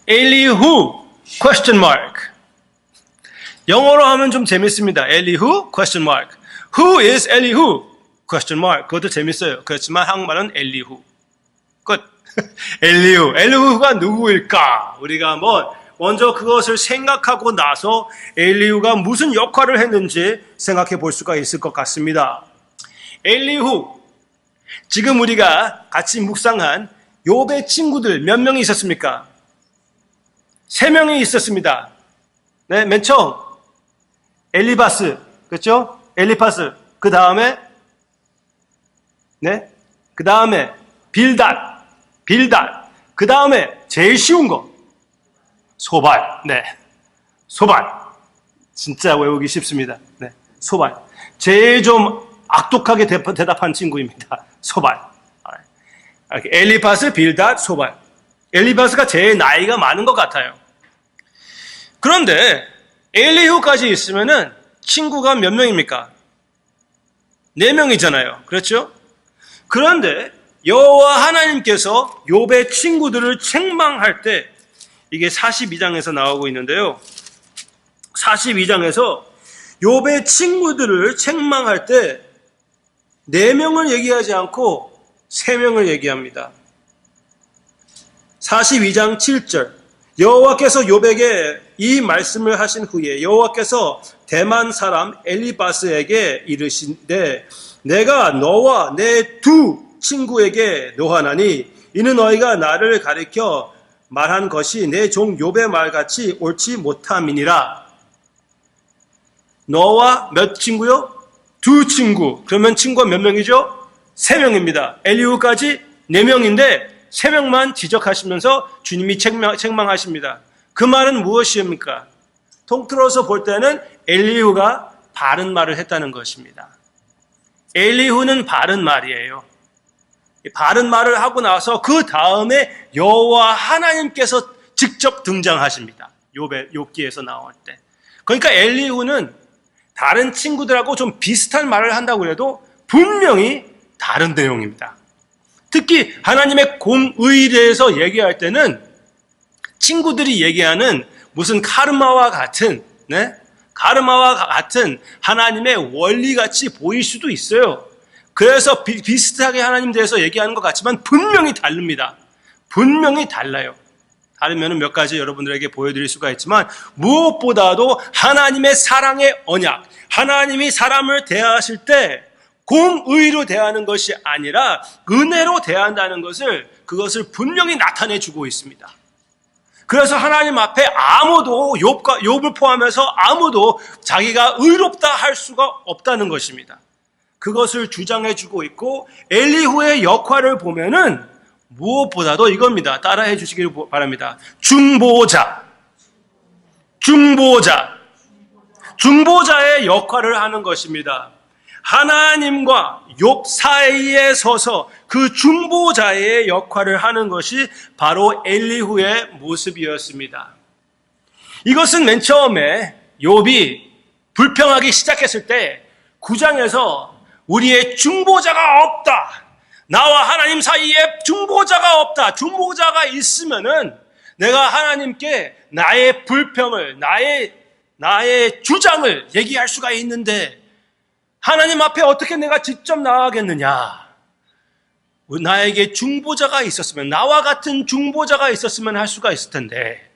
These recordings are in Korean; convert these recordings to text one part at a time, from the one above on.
엘리후 question mark. 영어로 하면 좀 재밌습니다. 엘리후 question mark. Who is 엘리후 question mark. 그것도 재밌어요. 그렇지만 한국말은 엘리후. 끝. 엘리후가 누구일까? 우리가 한번 먼저 그것을 생각하고 나서 엘리후가 무슨 역할을 했는지 생각해 볼 수가 있을 것 같습니다. 엘리후, 지금 우리가 같이 묵상한 욥의 친구들 몇 명이 있었습니까? 3명이 있었습니다. 네, 맨 처음 엘리바스, 그렇죠? 엘리파스. 그 다음에 빌닷. 그 다음에 제일 쉬운 거 소발. 네, 소발. 진짜 외우기 쉽습니다. 네, 소발. 제일 좀 악독하게 대답한 친구입니다. 소발. 엘리파스, 빌닷, 소발. 엘리바스가 제일 나이가 많은 것 같아요. 그런데 엘리후까지 있으면은 친구가 몇 명입니까? 4명이잖아요. 그렇죠? 그런데 여호와 하나님께서 욥의 친구들을 책망할 때, 이게 42장에서 나오고 있는데요. 42장에서 욥의 친구들을 책망할 때 4명을 얘기하지 않고 3명을 얘기합니다. 42장 7절, 여호와께서 욥에게 이 말씀을 하신 후에 여호와께서 대만 사람 엘리바스에게 이르신대, 내가 너와 내 두 친구에게 노하나니 이는 너희가 나를 가리켜 말한 것이 내 종 욥의 말같이 옳지 못함이니라. 너와 몇 친구요? 2 친구. 그러면 친구가 몇 명이죠? 3명입니다. 엘리후까지 4명인데 3명만 지적하시면서 주님이 책망하십니다. 그 말은 무엇입니까? 통틀어서 볼 때는 엘리후가 바른 말을 했다는 것입니다. 엘리후는 바른 말이에요. 바른 말을 하고 나서 그 다음에 여호와 하나님께서 직접 등장하십니다. 욥기에서 나올 때. 그러니까 엘리후는 다른 친구들하고 좀 비슷한 말을 한다고 해도 분명히 다른 내용입니다. 특히 하나님의 공의에 대해서 얘기할 때는 친구들이 얘기하는 무슨 카르마와 같은 하나님의 원리같이 보일 수도 있어요. 그래서 비슷하게 하나님 대해서 얘기하는 것 같지만 분명히 다릅니다. 분명히 달라요. 다르면 몇 가지 여러분들에게 보여드릴 수가 있지만, 무엇보다도 하나님의 사랑의 언약, 하나님이 사람을 대하실 때 공의로 대하는 것이 아니라 은혜로 대한다는 그것을 분명히 나타내주고 있습니다. 그래서 하나님 앞에 아무도, 욥을 포함해서 아무도 자기가 의롭다 할 수가 없다는 것입니다. 그것을 주장해주고 있고, 엘리후의 역할을 보면은 무엇보다도 이겁니다. 따라해 주시길 바랍니다. 중보자의 역할을 하는 것입니다. 하나님과 욥 사이에 서서 그 중보자의 역할을 하는 것이 바로 엘리후의 모습이었습니다. 이것은 맨 처음에 욥이 불평하기 시작했을 때 9장에서 우리의 중보자가 없다, 나와 하나님 사이에 중보자가 없다, 중보자가 있으면은 내가 하나님께 나의 불평을, 나의 주장을 얘기할 수가 있는데 하나님 앞에 어떻게 내가 직접 나가겠느냐. 나에게 중보자가 있었으면, 나와 같은 중보자가 있었으면 할 수가 있을 텐데,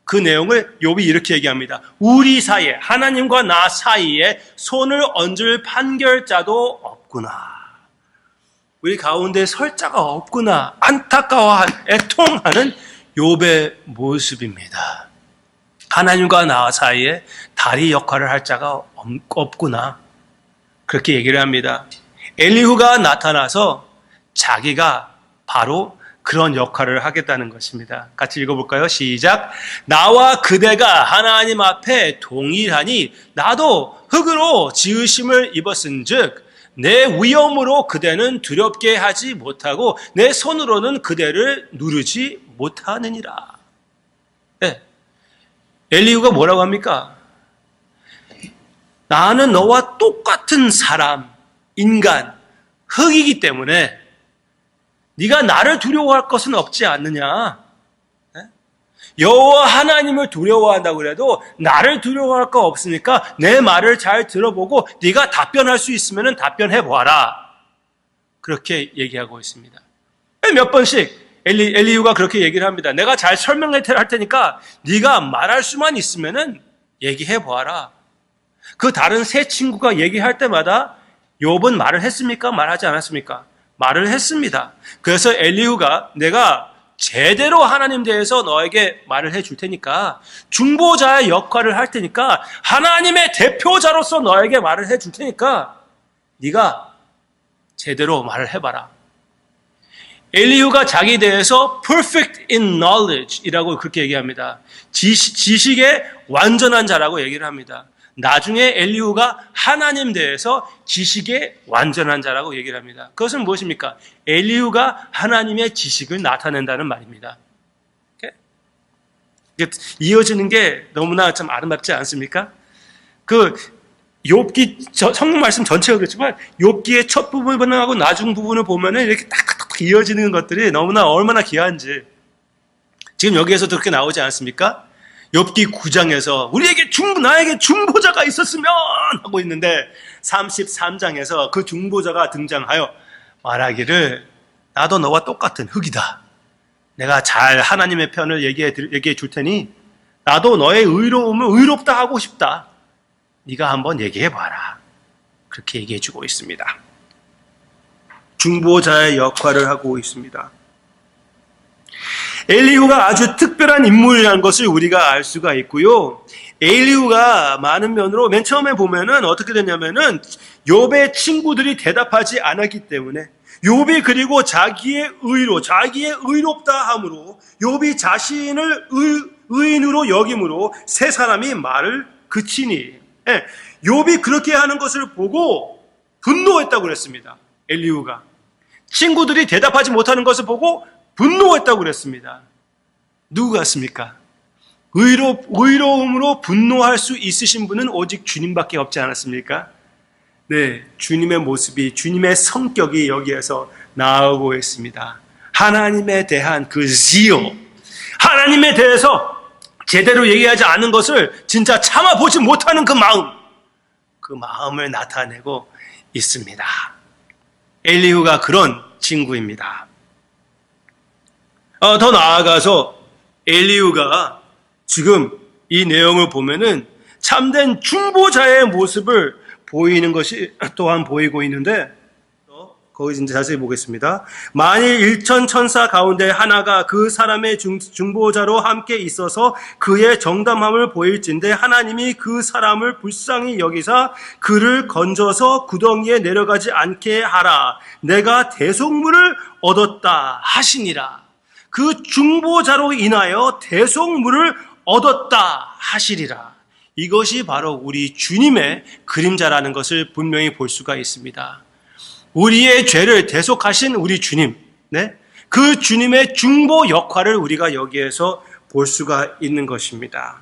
그 내용을 욥이 이렇게 얘기합니다. 우리 사이에, 하나님과 나 사이에 손을 얹을 판결자도 없구나. 우리 가운데 설 자가 없구나. 안타까워한, 애통하는 욥의 모습입니다. 하나님과 나 사이에 다리 역할을 할 자가 없구나. 그렇게 얘기를 합니다. 엘리후가 나타나서 자기가 바로 그런 역할을 하겠다는 것입니다. 같이 읽어볼까요? 시작. 나와 그대가 하나님 앞에 동일하니 나도 흙으로 지으심을 입었은즉 내 위엄으로 그대는 두렵게 하지 못하고 내 손으로는 그대를 누르지 못하느니라. 네. 엘리후가 뭐라고 합니까? 나는 너와 똑같은 사람, 인간, 흙이기 때문에 네가 나를 두려워할 것은 없지 않느냐. 네? 여호와 하나님을 두려워한다고 그래도 나를 두려워할 거 없으니까 내 말을 잘 들어보고 네가 답변할 수 있으면 답변해 보아라. 그렇게 얘기하고 있습니다. 몇 번씩 엘리후가 그렇게 얘기를 합니다. 내가 잘 설명할 테니까 네가 말할 수만 있으면 얘기해 보아라. 그 다른 세 친구가 얘기할 때마다 욥은 말을 했습니까? 말하지 않았습니까? 말을 했습니다. 그래서 엘리후가 내가 제대로 하나님 대해서 너에게 말을 해줄 테니까 중보자의 역할을 할 테니까 하나님의 대표자로서 너에게 말을 해줄 테니까 네가 제대로 말을 해봐라. 엘리후가 자기 대해서 perfect in knowledge 이라고 그렇게 얘기합니다. 지식에 완전한 자라고 얘기를 합니다. 나중에 엘리후가 하나님 대해서 지식에 완전한 자라고 얘기를 합니다. 그것은 무엇입니까? 엘리후가 하나님의 지식을 나타낸다는 말입니다. 이어지는 게 너무나 참 아름답지 않습니까? 욥기 성경 말씀 전체가 그렇지만 욥기의 첫 부분하고 나중 부분을 보면은 이렇게 딱딱딱 이어지는 것들이 너무나 얼마나 귀한지 지금 여기에서도 그렇게 나오지 않습니까? 욥기 9장에서 나에게 중보자가 있었으면 하고 있는데 33장에서 그 중보자가 등장하여 말하기를 나도 너와 똑같은 흙이다. 내가 잘 하나님의 편을 얘기해 줄 테니 나도 너의 의로움을 의롭다 하고 싶다. 네가 한번 얘기해 봐라. 그렇게 얘기해 주고 있습니다. 중보자의 역할을 하고 있습니다. 엘리후가 아주 특별한 인물이라는 것을 우리가 알 수가 있고요. 엘리후가 많은 면으로 맨 처음에 보면은 어떻게 됐냐면은 욥의 친구들이 대답하지 않았기 때문에 욥이 그리고 자기의 의롭다함으로 욥이 자신을 의인으로 여김으로 세 사람이 말을 그치니 욥이 그렇게 하는 것을 보고 분노했다고 그랬습니다. 엘리후가 친구들이 대답하지 못하는 것을 보고 분노했다고 그랬습니다. 누구 같습니까? 의로움으로 분노할 수 있으신 분은 오직 주님밖에 없지 않았습니까? 네, 주님의 모습이, 주님의 성격이 여기에서 나오고 있습니다. 하나님에 대한 그 zeal, 하나님에 대해서 제대로 얘기하지 않은 것을 진짜 참아보지 못하는 그 마음을 나타내고 있습니다. 엘리후가 그런 친구입니다. 더 나아가서 엘리후가 지금 이 내용을 보면은 참된 중보자의 모습을 보이는 것이 또한 보이고 있는데 거기 이제 자세히 보겠습니다. 만일 일천 천사 가운데 하나가 그 사람의 중보자로 함께 있어서 그의 정담함을 보일진데 하나님이 그 사람을 불쌍히 여기사 그를 건져서 구덩이에 내려가지 않게 하라. 내가 대속물을 얻었다 하시니라. 그 중보자로 인하여 대속물을 얻었다 하시리라. 이것이 바로 우리 주님의 그림자라는 것을 분명히 볼 수가 있습니다. 우리의 죄를 대속하신 우리 주님, 그 주님의 중보 역할을 우리가 여기에서 볼 수가 있는 것입니다.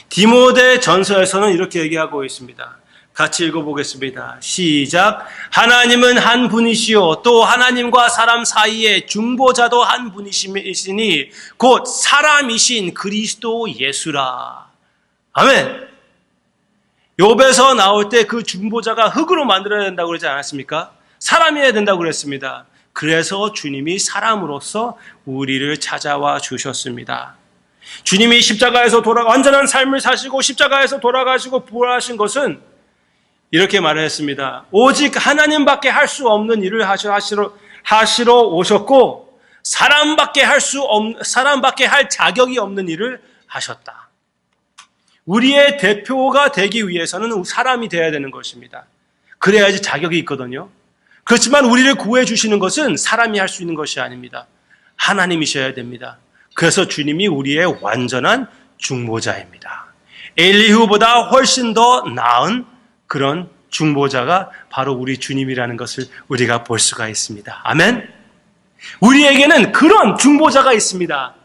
디모데 전서에서는 이렇게 얘기하고 있습니다. 같이 읽어보겠습니다. 시작. 하나님은 한 분이시요 또 하나님과 사람 사이에 중보자도 한 분이시니 곧 사람이신 그리스도 예수라. 아멘. 욥에서 나올 때 그 중보자가 흙으로 만들어야 된다고 그러지 않았습니까? 사람이어야 된다고 그랬습니다. 그래서 주님이 사람으로서 우리를 찾아와 주셨습니다. 주님이 십자가에서 완전한 삶을 사시고 십자가에서 돌아가시고 부활하신 것은 이렇게 말을 했습니다. 오직 하나님밖에 할 수 없는 일을 하시러 오셨고 사람밖에 할 자격이 없는 일을 하셨다. 우리의 대표가 되기 위해서는 사람이 되어야 되는 것입니다. 그래야지 자격이 있거든요. 그렇지만 우리를 구해 주시는 것은 사람이 할 수 있는 것이 아닙니다. 하나님이셔야 됩니다. 그래서 주님이 우리의 완전한 중보자입니다. 엘리후보다 훨씬 더 나은 그런 중보자가 바로 우리 주님이라는 것을 우리가 볼 수가 있습니다. 아멘. 우리에게는 그런 중보자가 있습니다.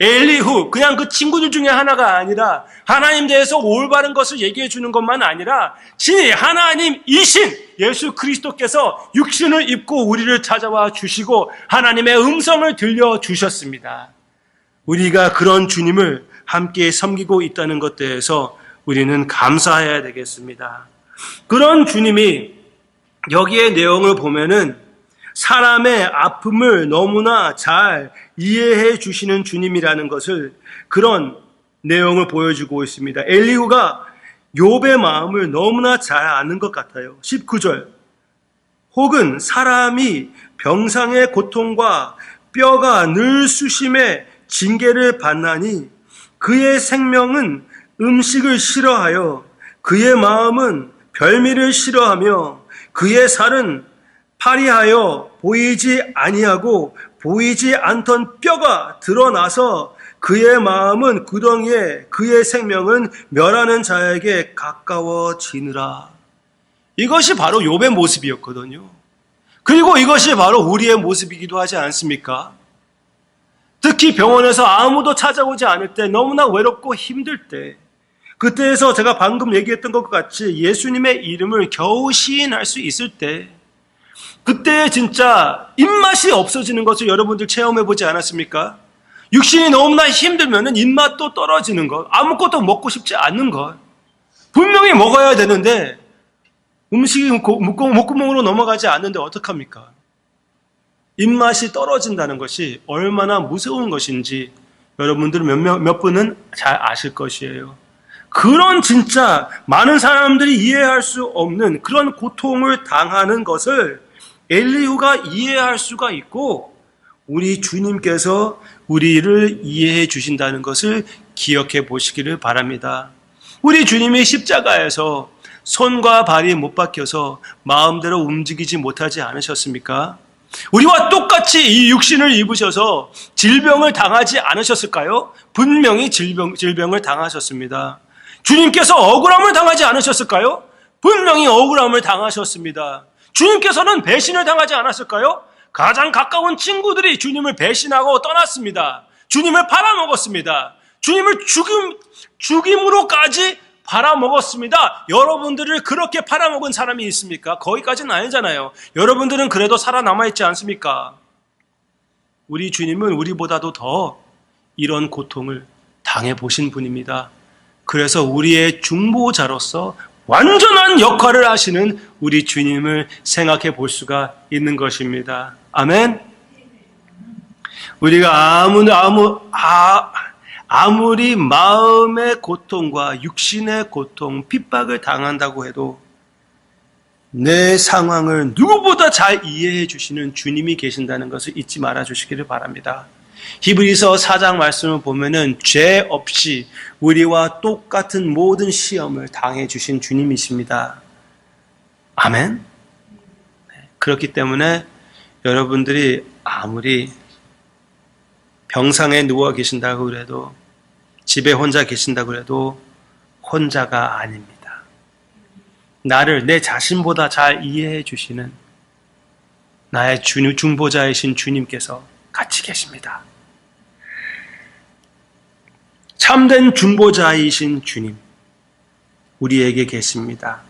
엘리후, 그냥 그 친구들 중에 하나가 아니라 하나님 대해서 올바른 것을 얘기해 주는 것만 아니라 진히 하나님이신 예수 그리스도께서 육신을 입고 우리를 찾아와 주시고 하나님의 음성을 들려주셨습니다. 우리가 그런 주님을 함께 섬기고 있다는 것에 대해서 우리는 감사해야 되겠습니다. 그런 주님이 여기에 내용을 보면은 사람의 아픔을 너무나 잘 이해해 주시는 주님이라는 것을 그런 내용을 보여주고 있습니다. 엘리후가 욥의 마음을 너무나 잘 아는 것 같아요. 19절. 혹은 사람이 병상의 고통과 뼈가 늘 수심에 징계를 받나니 그의 생명은 음식을 싫어하여 그의 마음은 별미를 싫어하며 그의 살은 파리하여 보이지 아니하고 보이지 않던 뼈가 드러나서 그의 마음은 구덩이에 그의 생명은 멸하는 자에게 가까워지느라. 이것이 바로 욥의 모습이었거든요. 그리고 이것이 바로 우리의 모습이기도 하지 않습니까? 특히 병원에서 아무도 찾아오지 않을 때, 너무나 외롭고 힘들 때, 그때에서 제가 방금 얘기했던 것 같이 예수님의 이름을 겨우 시인할 수 있을 때, 그때 진짜 입맛이 없어지는 것을 여러분들 체험해 보지 않았습니까? 육신이 너무나 힘들면 입맛도 떨어지는 것, 아무것도 먹고 싶지 않는 것, 분명히 먹어야 되는데 음식이 목구멍으로 넘어가지 않는데 어떡합니까? 입맛이 떨어진다는 것이 얼마나 무서운 것인지 여러분들 몇 분은 잘 아실 것이에요. 그런 진짜 많은 사람들이 이해할 수 없는 그런 고통을 당하는 것을 엘리후가 이해할 수가 있고 우리 주님께서 우리를 이해해 주신다는 것을 기억해 보시기를 바랍니다. 우리 주님이 십자가에서 손과 발이 못 박혀서 마음대로 움직이지 못하지 않으셨습니까? 우리와 똑같이 이 육신을 입으셔서 질병을 당하지 않으셨을까요? 분명히 질병을 당하셨습니다. 주님께서 억울함을 당하지 않으셨을까요? 분명히 억울함을 당하셨습니다. 주님께서는 배신을 당하지 않았을까요? 가장 가까운 친구들이 주님을 배신하고 떠났습니다. 주님을 팔아먹었습니다. 주님을 죽임으로까지 팔아먹었습니다. 여러분들을 그렇게 팔아먹은 사람이 있습니까? 거기까지는 아니잖아요. 여러분들은 그래도 살아남아있지 않습니까? 우리 주님은 우리보다도 더 이런 고통을 당해보신 분입니다. 그래서 우리의 중보자로서 완전한 역할을 하시는 우리 주님을 생각해 볼 수가 있는 것입니다. 아멘. 우리가 아무리 마음의 고통과 육신의 고통, 핍박을 당한다고 해도 내 상황을 누구보다 잘 이해해 주시는 주님이 계신다는 것을 잊지 말아 주시기를 바랍니다. 히브리서 4장 말씀을 보면은 죄 없이 우리와 똑같은 모든 시험을 당해 주신 주님이십니다. 아멘. 그렇기 때문에 여러분들이 아무리 병상에 누워 계신다고 그래도 집에 혼자 계신다고 그래도 혼자가 아닙니다. 나를 내 자신보다 잘 이해해 주시는 나의 중보자이신 주님께서 같이 계십니다. 참된 중보자이신 주님, 우리에게 계십니다.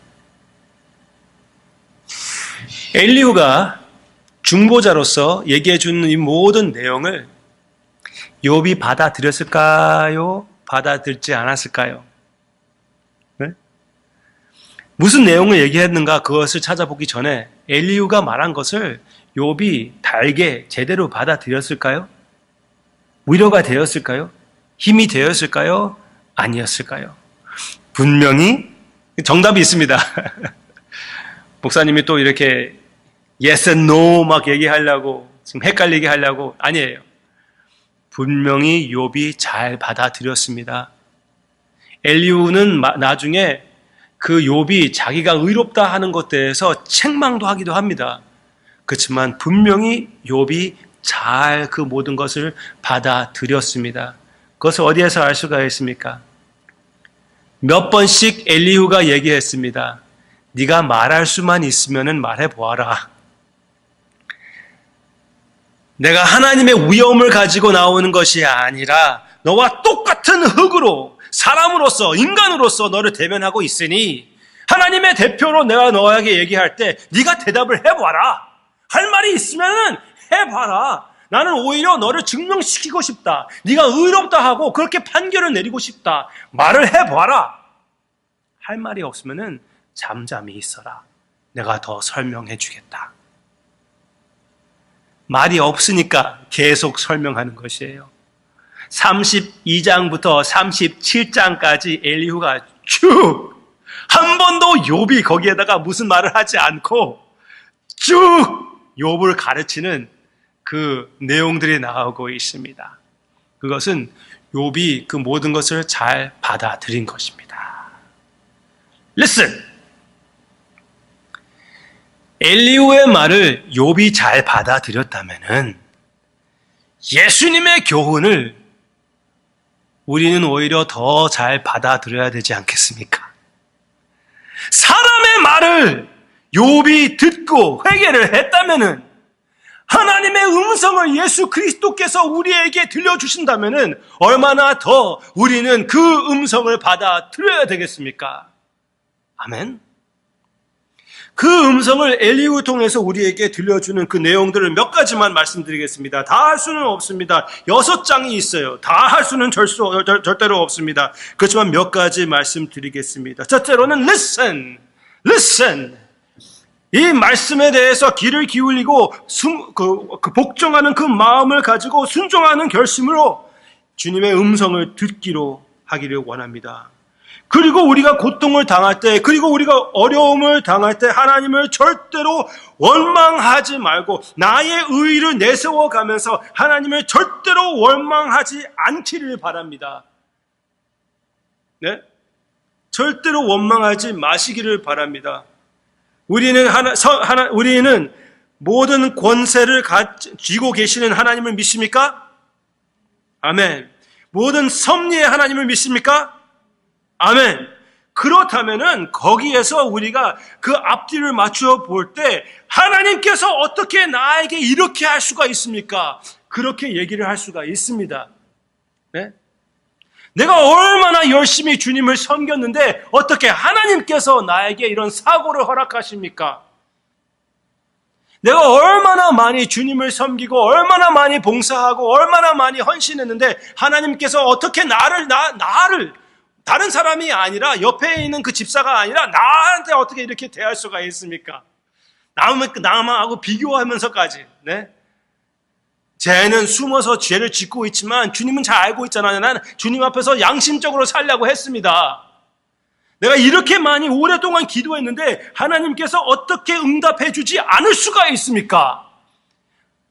엘리후가 중보자로서 얘기해 주는 이 모든 내용을 욥이 받아들였을까요? 받아들지 않았을까요? 네? 무슨 내용을 얘기했는가 그것을 찾아보기 전에 엘리후가 말한 것을 욥이 달게 제대로 받아들였을까요? 위로가 되었을까요? 힘이 되었을까요? 아니었을까요? 분명히 정답이 있습니다. 목사님이 또 이렇게 yes and no 막 얘기하려고 지금 헷갈리게 하려고 아니에요. 분명히 욥이 잘 받아들였습니다. 엘리후는 나중에 그 욥이 자기가 의롭다 하는 것에 대해서 책망도 하기도 합니다. 그렇지만 분명히 욥이 잘 그 모든 것을 받아들였습니다. 그것을 어디에서 알 수가 있습니까? 몇 번씩 엘리후가 얘기했습니다. 네가 말할 수만 있으면 말해보아라. 내가 하나님의 위엄을 가지고 나오는 것이 아니라 너와 똑같은 흙으로 사람으로서 인간으로서 너를 대면하고 있으니 하나님의 대표로 내가 너에게 얘기할 때 네가 대답을 해봐라. 할 말이 있으면 해봐라. 나는 오히려 너를 증명시키고 싶다. 네가 의롭다 하고 그렇게 판결을 내리고 싶다. 말을 해봐라. 할 말이 없으면은 잠잠히 있어라. 내가 더 설명해 주겠다. 말이 없으니까 계속 설명하는 것이에요. 32장부터 37장까지 엘리후가 쭉 한 번도 욥이 거기에다가 무슨 말을 하지 않고 쭉 욥을 가르치는 그 내용들이 나오고 있습니다. 그것은 욥이 그 모든 것을 잘 받아들인 것입니다. Listen! 엘리후의 말을 욥이 잘 받아들였다면은 예수님의 교훈을 우리는 오히려 더 잘 받아들여야 되지 않겠습니까? 사람의 말을 욥이 듣고 회개를 했다면은 하나님의 음성을 예수 그리스도께서 우리에게 들려주신다면은 얼마나 더 우리는 그 음성을 받아들여야 되겠습니까? 아멘. 그 음성을 엘리후 통해서 우리에게 들려주는 그 내용들을 몇 가지만 말씀드리겠습니다. 다 할 수는 없습니다. 6장이 있어요. 다 할 수는 절대로 없습니다. 그렇지만 몇 가지 말씀드리겠습니다. 첫째로는 listen. 이 말씀에 대해서 귀를 기울이고 복종하는 그 마음을 가지고 순종하는 결심으로 주님의 음성을 듣기로 하기를 원합니다. 그리고 우리가 고통을 당할 때, 그리고 우리가 어려움을 당할 때 하나님을 절대로 원망하지 말고 나의 의의를 내세워가면서 하나님을 절대로 원망하지 않기를 바랍니다. 네? 절대로 원망하지 마시기를 바랍니다. 우리는 모든 권세를 쥐고 계시는 하나님을 믿습니까? 아멘. 모든 섭리의 하나님을 믿습니까? 아멘. 그렇다면은 거기에서 우리가 그 앞뒤를 맞추어 볼 때 하나님께서 어떻게 나에게 이렇게 할 수가 있습니까? 그렇게 얘기를 할 수가 있습니다. 네? 내가 얼마나 열심히 주님을 섬겼는데 어떻게 하나님께서 나에게 이런 사고를 허락하십니까? 내가 얼마나 많이 주님을 섬기고 얼마나 많이 봉사하고 얼마나 많이 헌신했는데 하나님께서 어떻게 나를 다른 사람이 아니라 옆에 있는 그 집사가 아니라 나한테 어떻게 이렇게 대할 수가 있습니까? 남하고 비교하면서까지. 네? 쟤는 숨어서 죄를 짓고 있지만 주님은 잘 알고 있잖아요. 나는 주님 앞에서 양심적으로 살려고 했습니다. 내가 이렇게 많이 오랫동안 기도했는데 하나님께서 어떻게 응답해 주지 않을 수가 있습니까?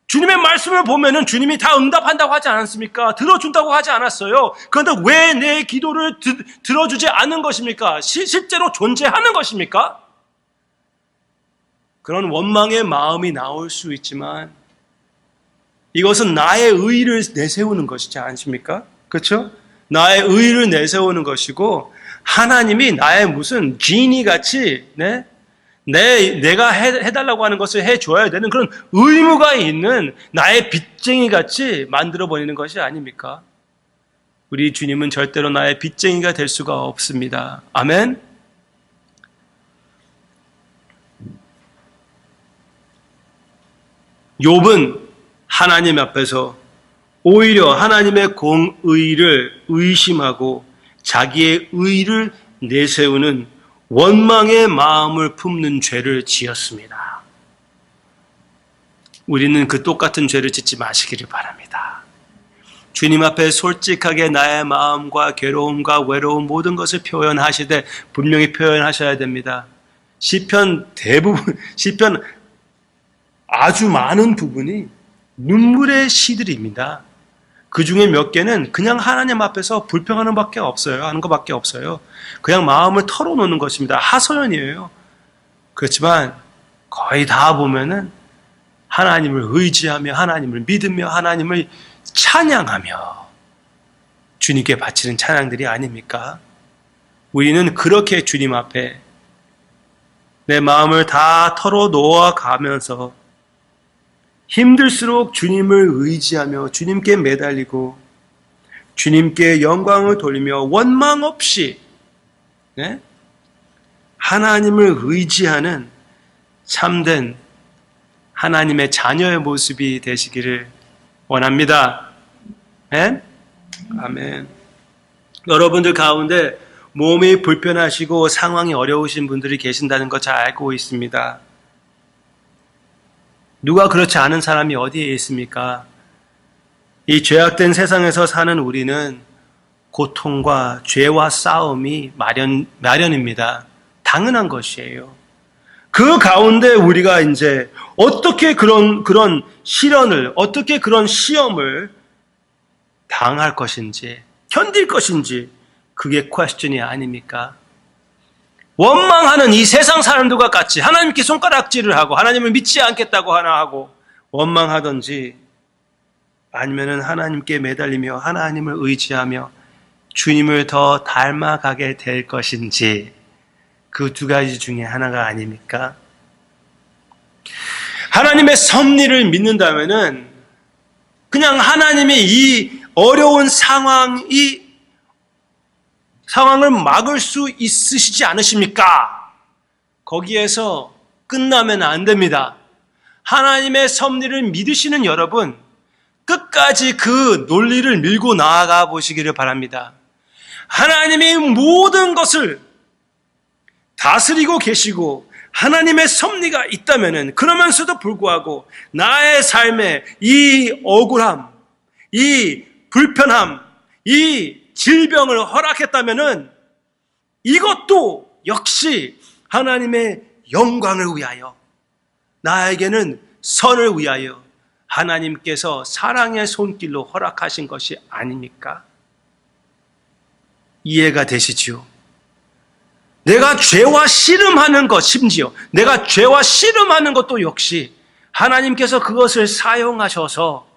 주님의 말씀을 보면은 주님이 다 응답한다고 하지 않았습니까? 들어준다고 하지 않았어요. 그런데 왜 내 기도를 들어주지 않는 것입니까? 실제로 존재하는 것입니까? 그런 원망의 마음이 나올 수 있지만 이것은 나의 의의를 내세우는 것이지 않습니까? 그렇죠? 나의 의의를 내세우는 것이고 하나님이 나의 무슨 지니 같이 내가 해달라고 하는 것을 해줘야 되는 그런 의무가 있는 나의 빚쟁이 같이 만들어버리는 것이 아닙니까? 우리 주님은 절대로 나의 빚쟁이가 될 수가 없습니다. 아멘? 욥은 하나님 앞에서 오히려 하나님의 공의를 의심하고 자기의 의를 내세우는 원망의 마음을 품는 죄를 지었습니다. 우리는 그 똑같은 죄를 짓지 마시기를 바랍니다. 주님 앞에 솔직하게 나의 마음과 괴로움과 외로움 모든 것을 표현하시되 분명히 표현하셔야 됩니다. 시편 아주 많은 부분이 눈물의 시들입니다. 그 중에 몇 개는 그냥 하나님 앞에서 불평하는 밖에 없어요. 하는 것밖에 없어요. 그냥 마음을 털어놓는 것입니다. 하소연이에요. 그렇지만 거의 다 보면은 하나님을 의지하며 하나님을 믿으며 하나님을 찬양하며 주님께 바치는 찬양들이 아닙니까? 우리는 그렇게 주님 앞에 내 마음을 다 털어놓아 가면서 힘들수록 주님을 의지하며 주님께 매달리고 주님께 영광을 돌리며 원망 없이 하나님을 의지하는 참된 하나님의 자녀의 모습이 되시기를 원합니다. 아멘? 아멘. 여러분들 가운데 몸이 불편하시고 상황이 어려우신 분들이 계신다는 거 잘 알고 있습니다. 누가 그렇지 않은 사람이 어디에 있습니까? 이 죄악된 세상에서 사는 우리는 고통과 죄와 싸움이 마련입니다. 당연한 것이에요. 그 가운데 우리가 이제 어떻게 그런 시련을, 어떻게 그런 시험을 당할 것인지, 견딜 것인지, 그게 퀘스천이 아닙니까? 원망하는 이 세상 사람들과 같이 하나님께 손가락질을 하고 하나님을 믿지 않겠다고 하나 하고 원망하든지, 아니면은 하나님께 매달리며 하나님을 의지하며 주님을 더 닮아가게 될 것인지, 그 두 가지 중에 하나가 아닙니까? 하나님의 섭리를 믿는다면은 그냥 하나님의 이 어려운 상황을 막을 수 있으시지 않으십니까? 거기에서 끝나면 안 됩니다. 하나님의 섭리를 믿으시는 여러분, 끝까지 그 논리를 밀고 나아가 보시기를 바랍니다. 하나님이 모든 것을 다스리고 계시고 하나님의 섭리가 있다면은, 그러면서도 불구하고 나의 삶에 이 억울함, 이 불편함, 이 질병을 허락했다면은 이것도 역시 하나님의 영광을 위하여, 나에게는 선을 위하여 하나님께서 사랑의 손길로 허락하신 것이 아닙니까? 이해가 되시지요? 내가 죄와 씨름하는 것, 심지어 내가 죄와 씨름하는 것도 역시 하나님께서 그것을 사용하셔서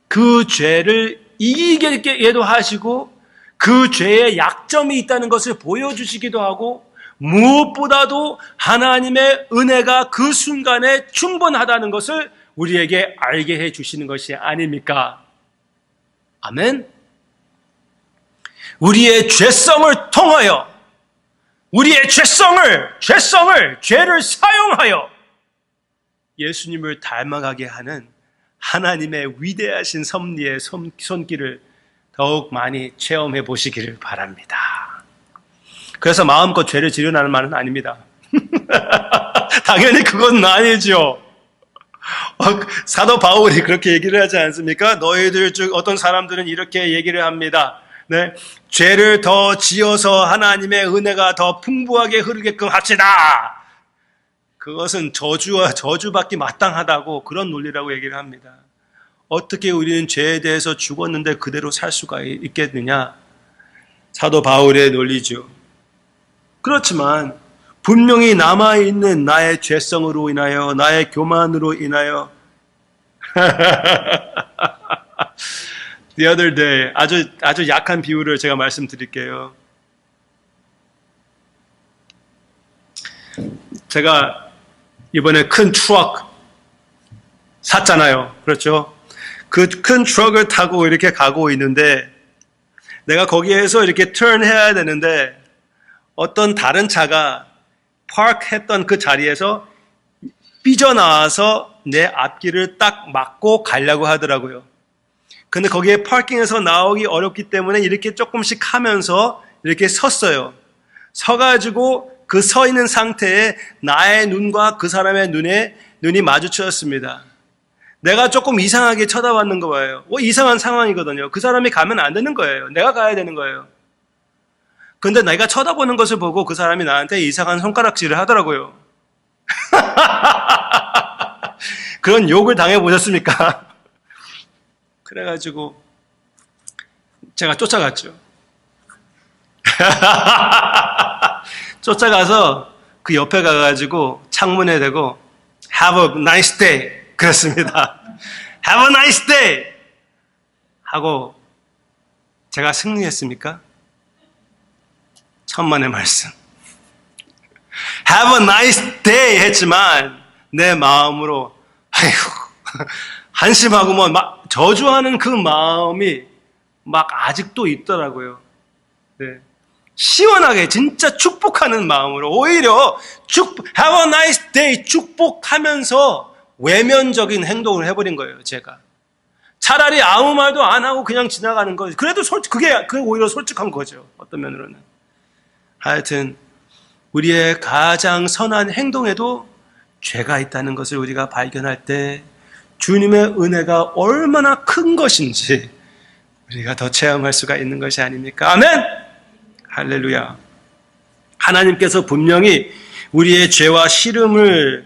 그 죄를 이기게도 하시고 그 죄에 약점이 있다는 것을 보여주시기도 하고, 무엇보다도 하나님의 은혜가 그 순간에 충분하다는 것을 우리에게 알게 해주시는 것이 아닙니까? 아멘? 우리의 죄성을 통하여, 우리의 죄를 사용하여 예수님을 닮아가게 하는 하나님의 위대하신 섭리의 손길을 더욱 많이 체험해 보시기를 바랍니다. 그래서 마음껏 죄를 지으라는 말은 아닙니다. 당연히 그건 아니죠. 사도 바울이 그렇게 얘기를 하지 않습니까? 너희들 중 어떤 사람들은 이렇게 얘기를 합니다. 네, 죄를 더 지어서 하나님의 은혜가 더 풍부하게 흐르게끔 합시다. 그것은 저주받기 마땅하다고, 그런 논리라고 얘기를 합니다. 어떻게 우리는 죄에 대해서 죽었는데 그대로 살 수가 있겠느냐? 사도 바울의 논리죠. 그렇지만 분명히 남아있는 나의 죄성으로 인하여, 나의 교만으로 인하여 The other day, 아주 약한 비유를 제가 말씀드릴게요. 제가 이번에 큰 트럭 샀잖아요. 그렇죠? 그 큰 트럭을 타고 이렇게 가고 있는데, 내가 거기에서 이렇게 turn 해야 되는데, 어떤 다른 차가 파크했던 그 자리에서 삐져나와서 내 앞길을 딱 막고 가려고 하더라고요. 근데 거기에 파킹에서 나오기 어렵기 때문에 이렇게 조금씩 하면서 이렇게 섰어요. 서가지고 그 서 있는 상태에 나의 눈과 그 사람의 눈이 마주쳤습니다. 내가 조금 이상하게 쳐다봤는 거예요. 이상한 상황이거든요. 그 사람이 가면 안 되는 거예요. 내가 가야 되는 거예요. 근데 내가 쳐다보는 것을 보고 그 사람이 나한테 이상한 손가락질을 하더라고요. 그런 욕을 당해보셨습니까? 그래가지고 제가 쫓아갔죠. 쫓아가서 그 옆에 가가지고 창문에 대고 Have a nice day 그랬습니다. Have a nice day 하고 제가 승리했습니까? 천만의 말씀. Have a nice day 했지만 내 마음으로 아이고 한심하고 막 저주하는 그 마음이 막 아직도 있더라고요. 네. 시원하게 진짜 축복하는 마음으로 오히려 Have a nice day 축복하면서 외면적인 행동을 해버린 거예요. 제가 차라리 아무 말도 안 하고 그냥 지나가는 거죠. 그래도 그게 오히려 솔직한 거죠. 어떤 면으로는. 하여튼 우리의 가장 선한 행동에도 죄가 있다는 것을 우리가 발견할 때 주님의 은혜가 얼마나 큰 것인지 우리가 더 체험할 수가 있는 것이 아닙니까? 아멘! 할렐루야. 하나님께서 분명히 우리의 죄와 싫음을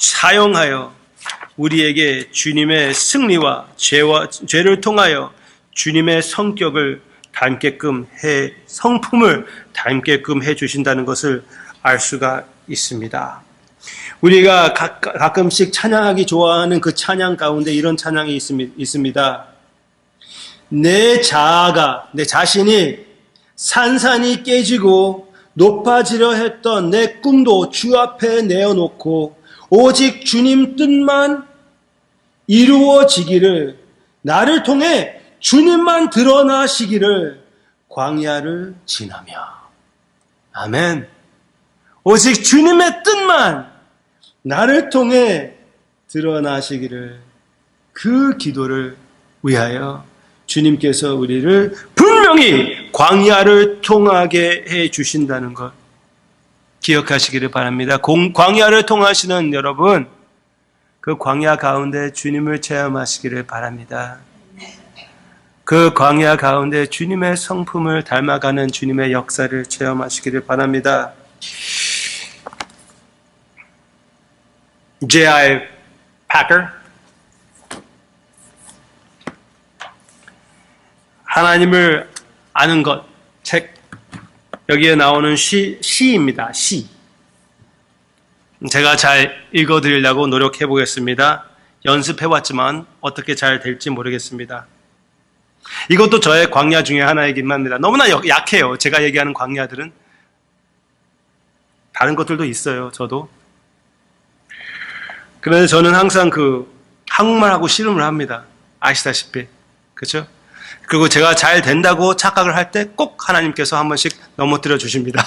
사용하여 우리에게 주님의 승리와 죄를 통하여 주님의 성격을 닮게끔 성품을 닮게끔 해 주신다는 것을 알 수가 있습니다. 우리가 가끔씩 찬양하기 좋아하는 그 찬양 가운데 이런 찬양이 있습니다. 내 자아가, 내 자신이 산산이 깨지고 높아지려 했던 내 꿈도 주 앞에 내어놓고 오직 주님 뜻만 이루어지기를, 나를 통해 주님만 드러나시기를 광야를 지나며. 아멘. 오직 주님의 뜻만 나를 통해 드러나시기를, 그 기도를 위하여 주님께서 우리를 분명히 광야를 통하게 해 주신다는 것 기억하시기를 바랍니다. 광야를 통하시는 여러분, 그 광야 가운데 주님을 체험하시기를 바랍니다. 그 광야 가운데 주님의 성품을 닮아가는 주님의 역사를 체험하시기를 바랍니다. J.I. Packer, 하나님을 아는 것 책, 여기에 나오는 시입니다. 시. 제가 잘 읽어드리려고 노력해 보겠습니다. 연습해왔지만 어떻게 잘 될지 모르겠습니다. 이것도 저의 광야 중에 하나이긴 합니다. 너무나 약해요. 제가 얘기하는 광야들은. 다른 것들도 있어요. 저도. 그런데 저는 항상 한국말하고 씨름을 합니다. 아시다시피. 그렇죠? 그리고 제가 잘 된다고 착각을 할 때 꼭 하나님께서 한 번씩 넘어뜨려 주십니다.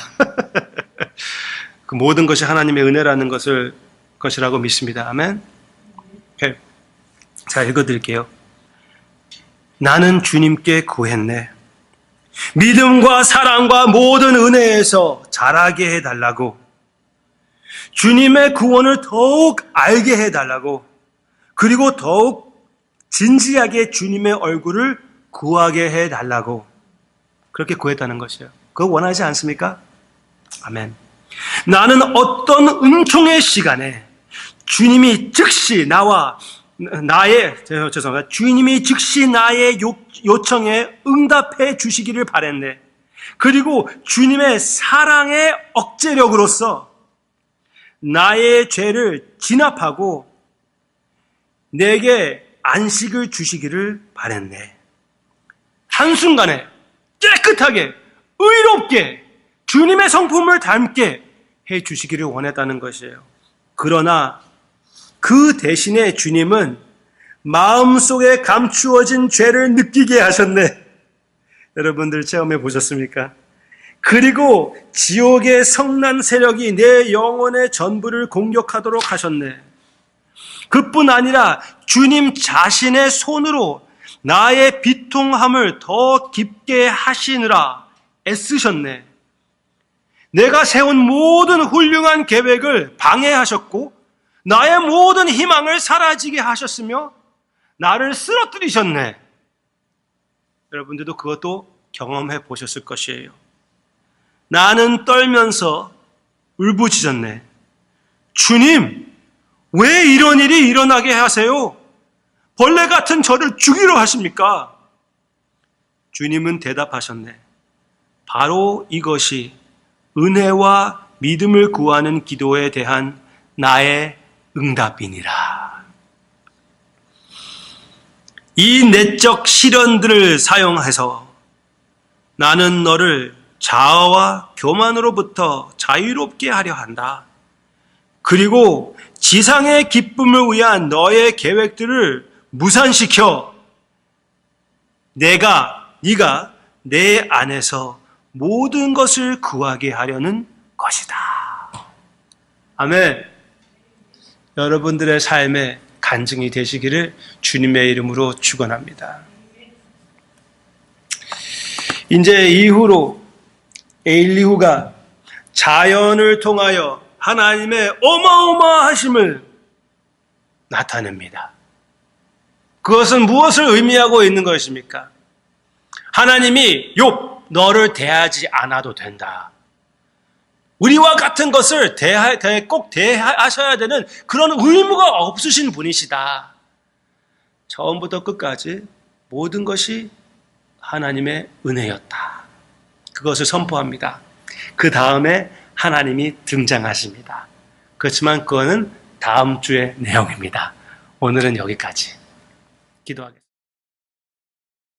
그 모든 것이 하나님의 은혜라는 것이라고 믿습니다. 아멘. 오케이. 자, 읽어드릴게요. 나는 주님께 구했네. 믿음과 사랑과 모든 은혜에서 자라게 해달라고. 주님의 구원을 더욱 알게 해달라고. 그리고 더욱 진지하게 주님의 얼굴을 구하게 해달라고. 그렇게 구했다는 것이에요. 그거 원하지 않습니까? 아멘. 나는 어떤 은총의 시간에 주님이 즉시 주님이 즉시 나의 요청에 응답해 주시기를 바랬네. 그리고 주님의 사랑의 억제력으로서 나의 죄를 진압하고 내게 안식을 주시기를 바랬네. 한순간에 깨끗하게 의롭게 주님의 성품을 닮게 해 주시기를 원했다는 것이에요. 그러나 그 대신에 주님은 마음속에 감추어진 죄를 느끼게 하셨네. 여러분들 체험해 보셨습니까? 그리고 지옥의 성난 세력이 내 영혼의 전부를 공격하도록 하셨네. 그뿐 아니라 주님 자신의 손으로 나의 비통함을 더 깊게 하시느라 애쓰셨네. 내가 세운 모든 훌륭한 계획을 방해하셨고 나의 모든 희망을 사라지게 하셨으며 나를 쓰러뜨리셨네. 여러분들도 그것도 경험해 보셨을 것이에요. 나는 떨면서 울부짖었네. 주님, 왜 이런 일이 일어나게 하세요? 벌레 같은 저를 죽이려 하십니까? 주님은 대답하셨네. 바로 이것이 은혜와 믿음을 구하는 기도에 대한 나의 응답이니라. 이 내적 시련들을 사용해서 나는 너를 자아와 교만으로부터 자유롭게 하려 한다. 그리고 지상의 기쁨을 위한 너의 계획들을 무산시켜 네가 내 안에서 모든 것을 구하게 하려는 것이다. 아멘. 여러분들의 삶에 간증이 되시기를 주님의 이름으로 축원합니다. 이제 이후로 엘리후가 자연을 통하여 하나님의 어마어마하심을 나타냅니다. 그것은 무엇을 의미하고 있는 것입니까? 하나님이 욥, 너를 대하지 않아도 된다. 우리와 같은 것을 꼭 대하셔야 되는 그런 의무가 없으신 분이시다. 처음부터 끝까지 모든 것이 하나님의 은혜였다. 그것을 선포합니다. 그 다음에 하나님이 등장하십니다. 그렇지만 그거는 다음 주의 내용입니다. 오늘은 여기까지 기도하겠습니다.